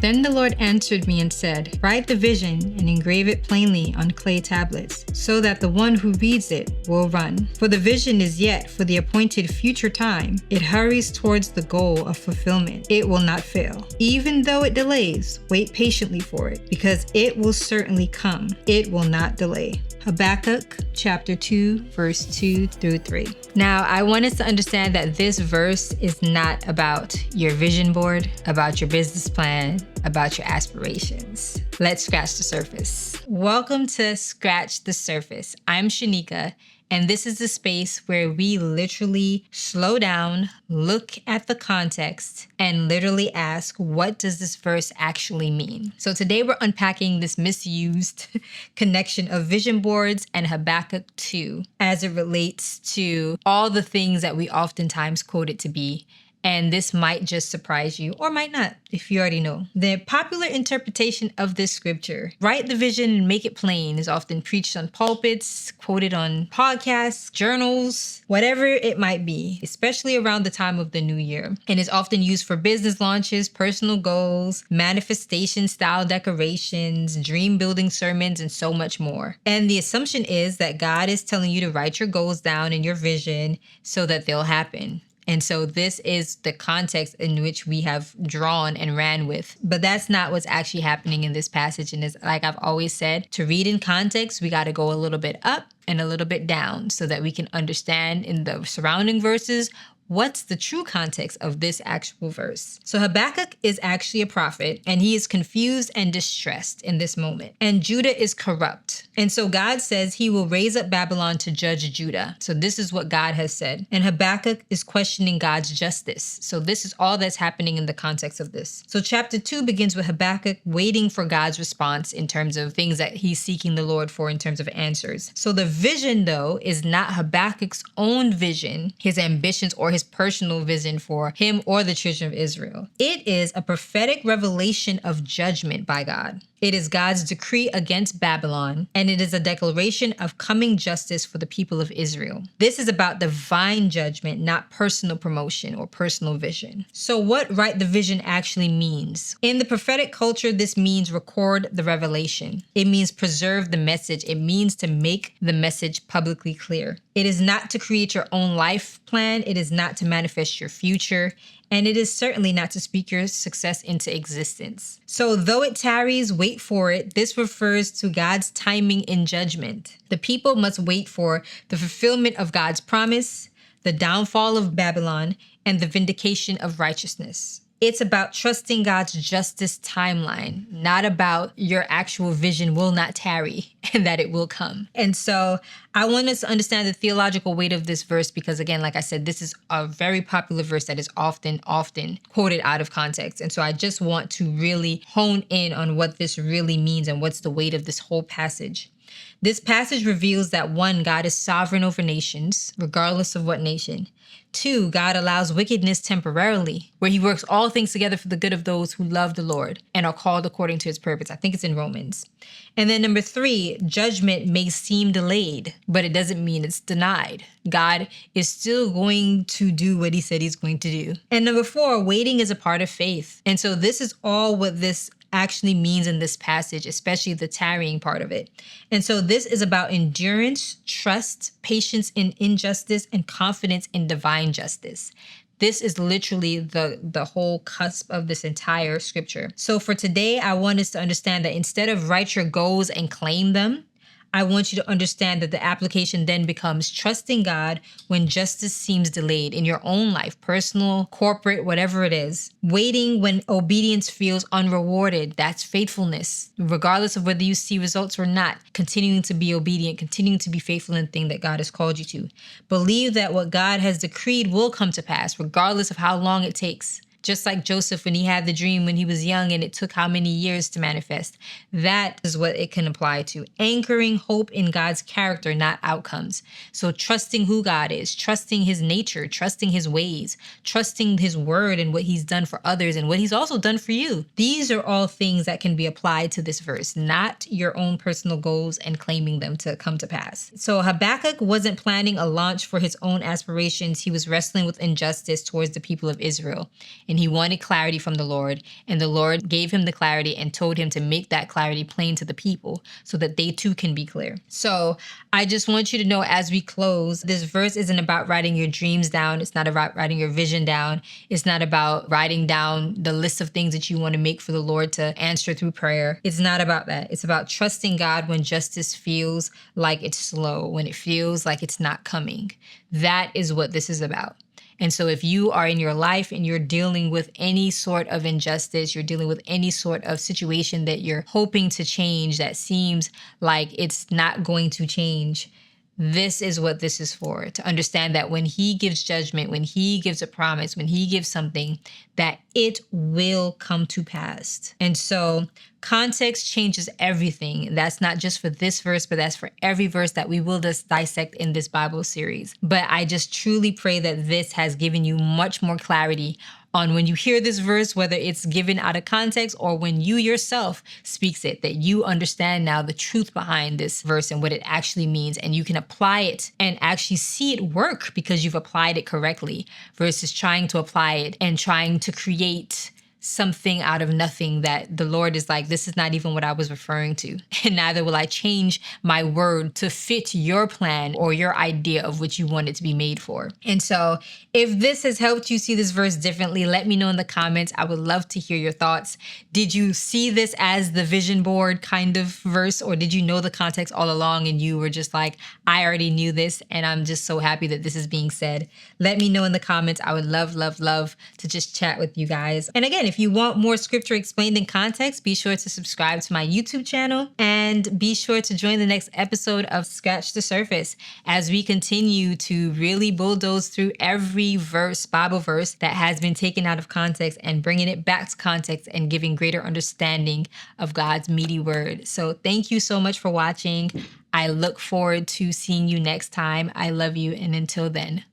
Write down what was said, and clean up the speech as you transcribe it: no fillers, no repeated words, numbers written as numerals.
Then the Lord answered me and said, "Write the vision and engrave it plainly on clay tablets, so that the one who reads it will run. For the vision is yet for the appointed future time. It hurries towards the goal of fulfillment. It will not fail. Even though it delays, wait patiently for it, because it will certainly come. It will not delay." Habakkuk chapter 2, verse 2 through 3. Now, I want us to understand that this verse is not about your vision board, about your business plan, about your aspirations. Let's scratch the surface. Welcome to Scratch the Surface. I'm Shanika, and this is the space where we literally slow down, look at the context, and literally ask, what does this verse actually mean? So today we're unpacking this misused connection of vision boards and Habakkuk 2 as it relates to all the things that we oftentimes quote it to be. And this might just surprise you, or might not, if you already know. The popular interpretation of this scripture, write the vision and make it plain, is often preached on pulpits, quoted on podcasts, journals, whatever it might be, especially around the time of the new year. And is often used for business launches, personal goals, manifestation style decorations, dream building sermons, and so much more. And the assumption is that God is telling you to write your goals down in your vision so that they'll happen. And so this is the context in which we have drawn and ran with. But that's not what's actually happening in this passage. And it's like I've always said, to read in context, we got to go a little bit up and a little bit down so that we can understand in the surrounding verses what's the true context of this actual verse. So Habakkuk is actually a prophet, and he is confused and distressed in this moment. And Judah is corrupt. And so God says he will raise up Babylon to judge Judah. So this is what God has said. And Habakkuk is questioning God's justice. So this is all that's happening in the context of this. So chapter 2 begins with Habakkuk waiting for God's response in terms of things that he's seeking the Lord for in terms of answers. So the vision, though, is not Habakkuk's own vision, his ambitions, or his personal vision for him or the children of Israel. It is a prophetic revelation of judgment by God. It is God's decree against Babylon, and it is a declaration of coming justice for the people of Israel. This is about divine judgment, not personal promotion or personal vision. So what write the vision actually means? In the prophetic culture, this means record the revelation. It means preserve the message. It means to make the message publicly clear. It is not to create your own life plan. It is not to manifest your future. And it is certainly not to speak your success into existence. So though it tarries, wait for it. This refers to God's timing in judgment. The people must wait for the fulfillment of God's promise, the downfall of Babylon, and the vindication of righteousness. It's about trusting God's justice timeline, not about your actual vision will not tarry and that it will come. And so I want us to understand the theological weight of this verse because, again, like I said, this is a very popular verse that is often quoted out of context. And so I just want to really hone in on what this really means and what's the weight of this whole passage. This passage reveals that 1, God is sovereign over nations, regardless of what nation. 2, God allows wickedness temporarily, where he works all things together for the good of those who love the Lord and are called according to his purpose. I think it's in Romans. And then number 3, judgment may seem delayed, but it doesn't mean it's denied. God is still going to do what he said he's going to do. And number 4, waiting is a part of faith. And so this is all what this actually means in this passage, especially the tarrying part of it. And so this is about endurance, trust, patience in injustice, and confidence in divine justice. This is literally the whole cusp of this entire scripture. So for today, I want us to understand that instead of write your goals and claim them, I want you to understand that the application then becomes trusting God when justice seems delayed in your own life, personal, corporate, whatever it is. Waiting when obedience feels unrewarded, that's faithfulness. Regardless of whether you see results or not, continuing to be obedient, continuing to be faithful in the thing that God has called you to. Believe that what God has decreed will come to pass, regardless of how long it takes. Just like Joseph when he had the dream when he was young and it took how many years to manifest. That is what it can apply to. Anchoring hope in God's character, not outcomes. So trusting who God is, trusting his nature, trusting his ways, trusting his word and what he's done for others and what he's also done for you. These are all things that can be applied to this verse, not your own personal goals and claiming them to come to pass. So Habakkuk wasn't planning a launch for his own aspirations. He was wrestling with injustice towards the people of Israel. and he wanted clarity from the Lord, and the Lord gave him the clarity and told him to make that clarity plain to the people so that they too can be clear. So I just want you to know, as we close, this verse isn't about writing your dreams down. It's not about writing your vision down. It's not about writing down the list of things that you want to make for the Lord to answer through prayer. It's not about that. It's about trusting God when justice feels like it's slow, when it feels like it's not coming. That is what this is about. And so if you are in your life and you're dealing with any sort of injustice, you're dealing with any sort of situation that you're hoping to change that seems like it's not going to change, this is what this is for. To understand that when he gives judgment, when he gives a promise, when he gives something, that it will come to pass. And so context changes everything. That's not just for this verse, but that's for every verse that we will just dissect in this Bible series. But I just truly pray that this has given you much more clarity on when you hear this verse, whether it's given out of context or when you yourself speaks it, that you understand now the truth behind this verse and what it actually means, and you can apply it and actually see it work because you've applied it correctly, versus trying to apply it and trying to create something out of nothing that the Lord is like, this is not even what I was referring to. And neither will I change my word to fit your plan or your idea of what you want it to be made for. And so if this has helped you see this verse differently, let me know in the comments. I would love to hear your thoughts. Did you see this as the vision board kind of verse, or did you know the context all along and you were just like, I already knew this and I'm just so happy that this is being said? Let me know in the comments. I would love, love, love to just chat with you guys. And again, if you want more scripture explained in context, be sure to subscribe to my YouTube channel and be sure to join the next episode of Scratch the Surface as we continue to really bulldoze through every verse, Bible verse that has been taken out of context and bringing it back to context and giving greater understanding of God's meaty word. So thank you so much for watching. I look forward to seeing you next time. I love you, and until then,